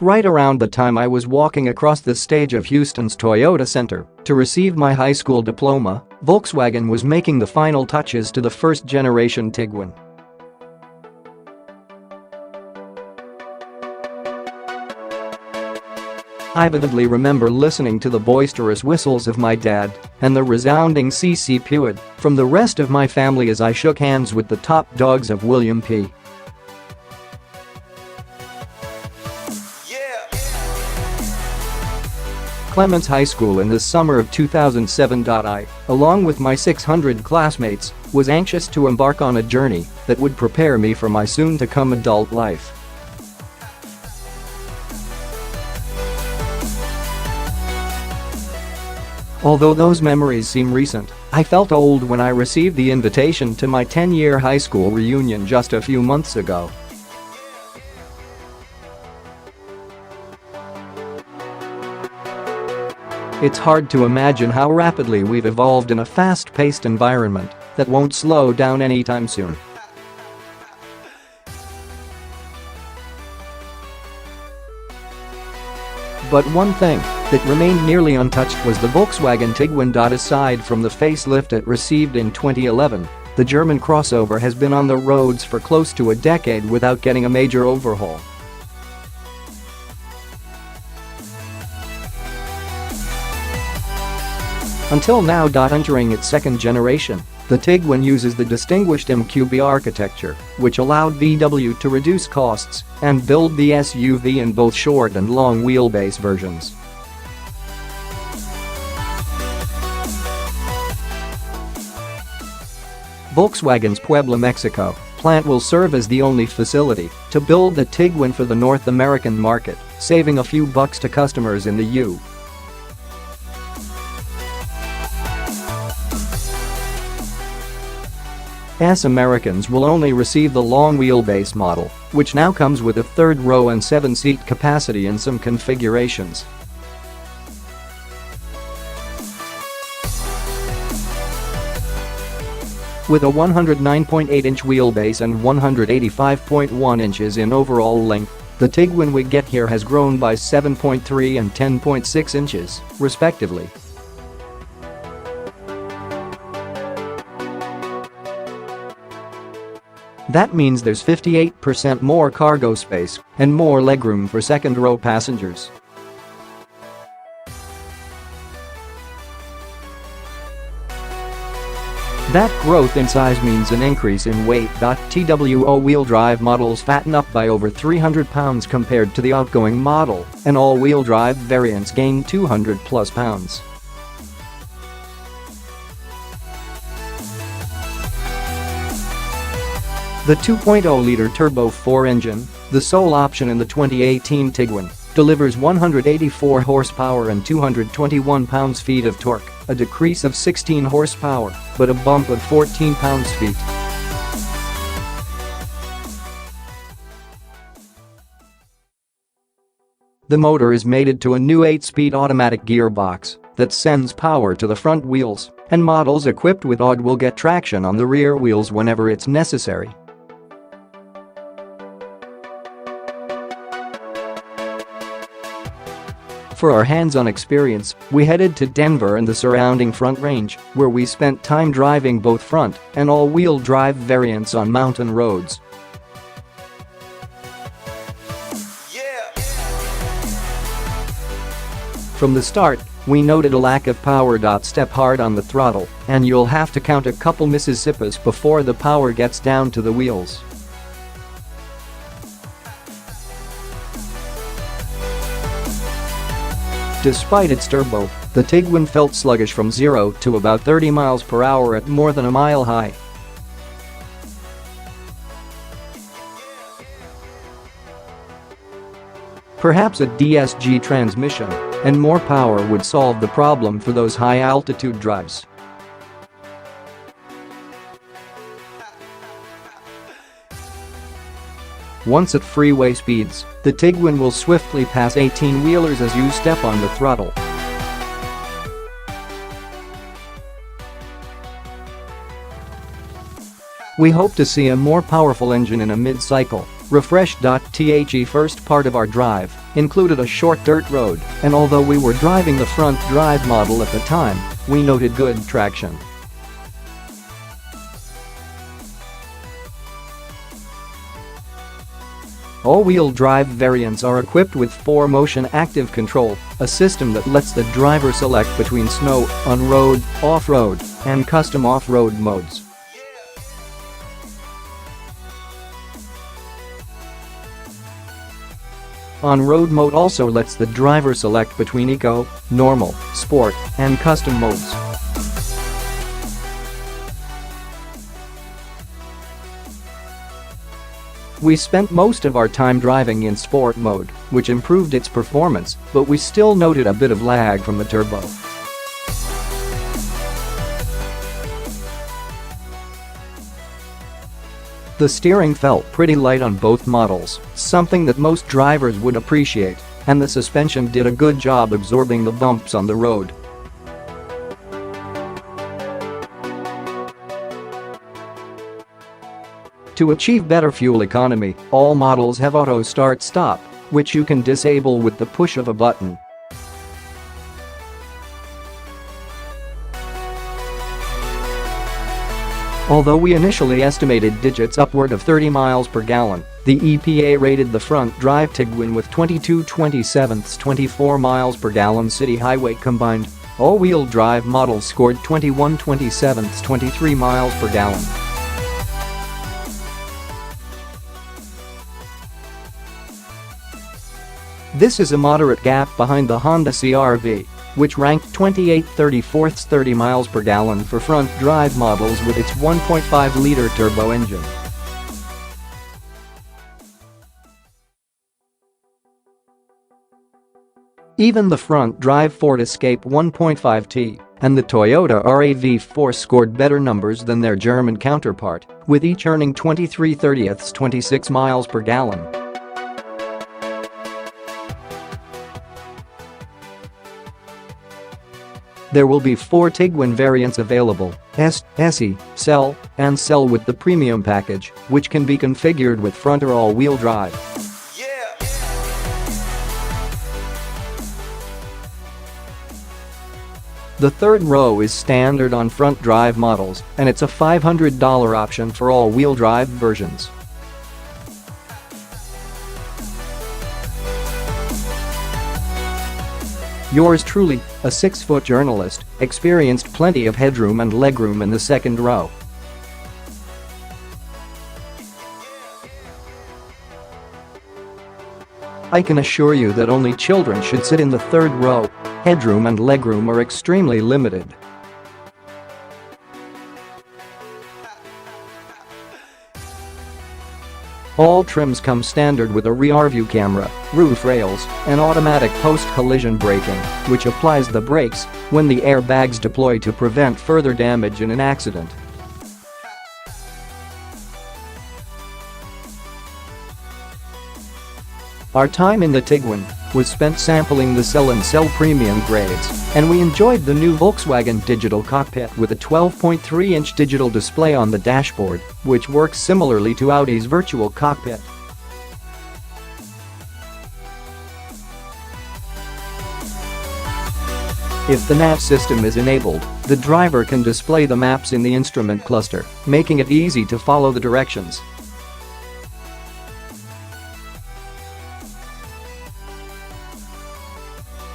Right around the time I was walking across the stage of Houston's Toyota Center to receive my high school diploma, Volkswagen was making the final touches to the first-generation Tiguan. I vividly remember listening to the boisterous whistles of my dad and the resounding CC Pewid from the rest of my family as I shook hands with the top dogs of William P. Clements High School in the summer of 2007. I, along with my 600 classmates, was anxious to embark on a journey that would prepare me for my soon-to-come adult life. Although those memories seem recent, I felt old when I received the invitation to my 10-year high school reunion just a few months ago. It's hard to imagine how rapidly we've evolved in a fast-paced environment that won't slow down anytime soon. But one thing that remained nearly untouched was the Volkswagen Tiguan. Aside from the facelift it received in 2011, the German crossover has been on the roads for close to a decade without getting a major overhaul. Until now. Entering its second generation, the Tiguan uses the distinguished MQB architecture, which allowed VW to reduce costs and build the SUV in both short and long wheelbase versions. Volkswagen's Puebla, Mexico plant will serve as the only facility to build the Tiguan for the North American market, saving a few bucks to customers in the U.S. Americans will only receive the long wheelbase model, which now comes with a third row and 7-seat capacity in some configurations. With a 109.8-inch wheelbase and 185.1 inches in overall length, the Tiguan we get here has grown by 7.3 and 10.6 inches, respectively. That means there's 58% more cargo space and more legroom for second-row passengers. That growth in size means an increase in weight. TWO wheel drive models fatten up by over 300 pounds compared to the outgoing model, and all-wheel drive variants gain 200+ pounds. The 2.0-liter turbo 4 engine, the sole option in the 2018 Tiguan, delivers 184 horsepower and 221 pounds-feet of torque, a decrease of 16 horsepower, but a bump of 14 pounds-feet. The motor is mated to a new 8-speed automatic gearbox that sends power to the front wheels, and models equipped with AUG will get traction on the rear wheels whenever it's necessary. For our hands-on experience, we headed to Denver and the surrounding Front Range, where we spent time driving both front and all-wheel drive variants on mountain roads. From the start, we noted a lack of power. Step hard on the throttle, and you'll have to count a couple Mississippis before the power gets down to the wheels. Despite its turbo, the Tiguan felt sluggish from 0 to about 30 miles per hour at more than a mile high. Perhaps a DSG transmission and more power would solve the problem for those high-altitude drives. Once at freeway speeds, the Tiguan will swiftly pass 18-wheelers as you step on the throttle. We hope to see a more powerful engine in a mid-cycle, refreshed. The first part of our drive included a short dirt road, and although we were driving the front drive model at the time, we noted good traction. All-wheel drive variants are equipped with 4-motion active control, a system that lets the driver select between snow, on-road, off-road, and custom off-road modes. On-road mode also lets the driver select between eco, normal, sport, and custom modes. We spent most of our time driving in sport mode, which improved its performance, but we still noted a bit of lag from the turbo. The steering felt pretty light on both models, something that most drivers would appreciate, and the suspension did a good job absorbing the bumps on the road. To achieve better fuel economy, all models have auto start-stop, which you can disable with the push of a button. Although we initially estimated digits upward of 30 miles per gallon, the EPA rated the front drive Tiguan with 22/27 24 miles per gallon city highway combined. All-wheel drive models scored 21/27 23 miles per gallon. This is a moderate gap behind the Honda CR-V, which ranked 28/34 30 miles per gallon for front drive models with its 1.5-liter turbo engine. Even the front drive Ford Escape 1.5T and the Toyota RAV4 scored better numbers than their German counterpart, with each earning 23/30 26 miles per gallon. There will be 4 Tiguan variants available: S, SE, Cell, and Cell with the premium package, which can be configured with front or all-wheel drive. The third row is standard on front drive models, and it's a $500 option for all-wheel drive versions. Yours truly, a 6-foot journalist, experienced plenty of headroom and legroom in the second row. I can assure you that only children should sit in the third row. Headroom and legroom are extremely limited. All trims come standard with a rear-view camera, roof rails, and automatic post-collision braking, which applies the brakes when the airbags deploy to prevent further damage in an accident. Our time in the Tiguan was spent sampling the Cell and Cell premium grades, and we enjoyed the new Volkswagen digital cockpit with a 12.3-inch digital display on the dashboard, which works similarly to Audi's virtual cockpit. If the nav system is enabled, the driver can display the maps in the instrument cluster, making it easy to follow the directions.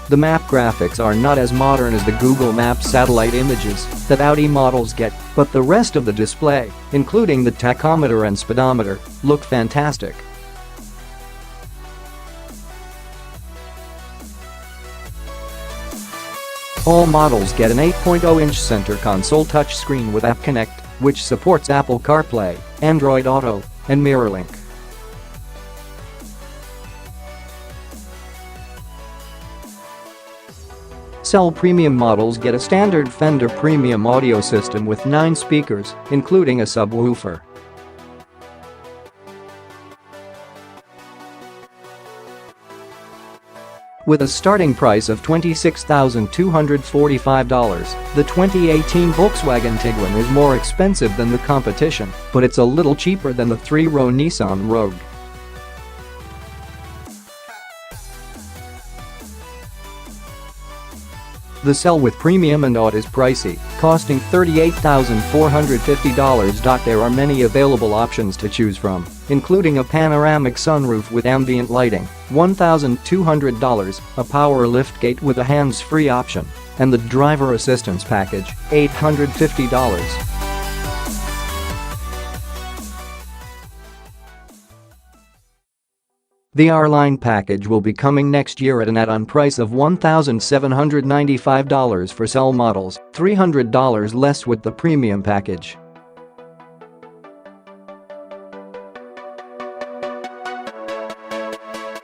The map graphics are not as modern as the Google Maps satellite images that Audi models get, but the rest of the display, including the tachometer and speedometer, look fantastic. All models get an 8.0-inch center console touchscreen with App Connect, which supports Apple CarPlay, Android Auto, and MirrorLink. Cell Premium models get a standard Fender Premium audio system with 9 speakers, including a subwoofer. With a starting price of $26,245, the 2018 Volkswagen Tiguan is more expensive than the competition, but it's a little cheaper than the 3-row Nissan Rogue. The cell with premium and auto is pricey, costing $38,450. There are many available options to choose from, including a panoramic sunroof with ambient lighting, $1,200, a power liftgate with a hands-free option, and the driver assistance package, $850. The R-Line package will be coming next year at an add-on price of $1,795 for cell models, $300 less with the premium package.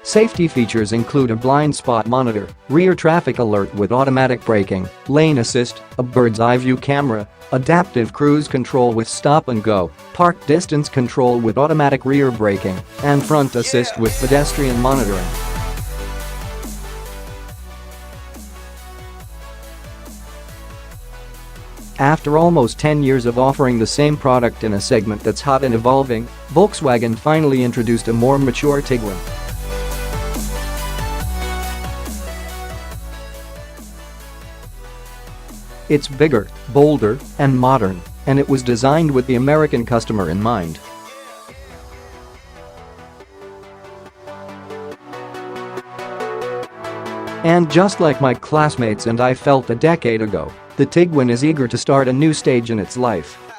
Safety features include a blind spot monitor, rear traffic alert with automatic braking, lane assist, a bird's-eye view camera, adaptive cruise control with stop and go, park distance control with automatic rear braking, and front assist with pedestrian monitoring. After almost 10 years of offering the same product in a segment that's hot and evolving, Volkswagen finally introduced a more mature Tiguan. It's bigger, bolder, and modern, and it was designed with the American customer in mind. And just like my classmates and I felt a decade ago, the Tiguan is eager to start a new stage in its life.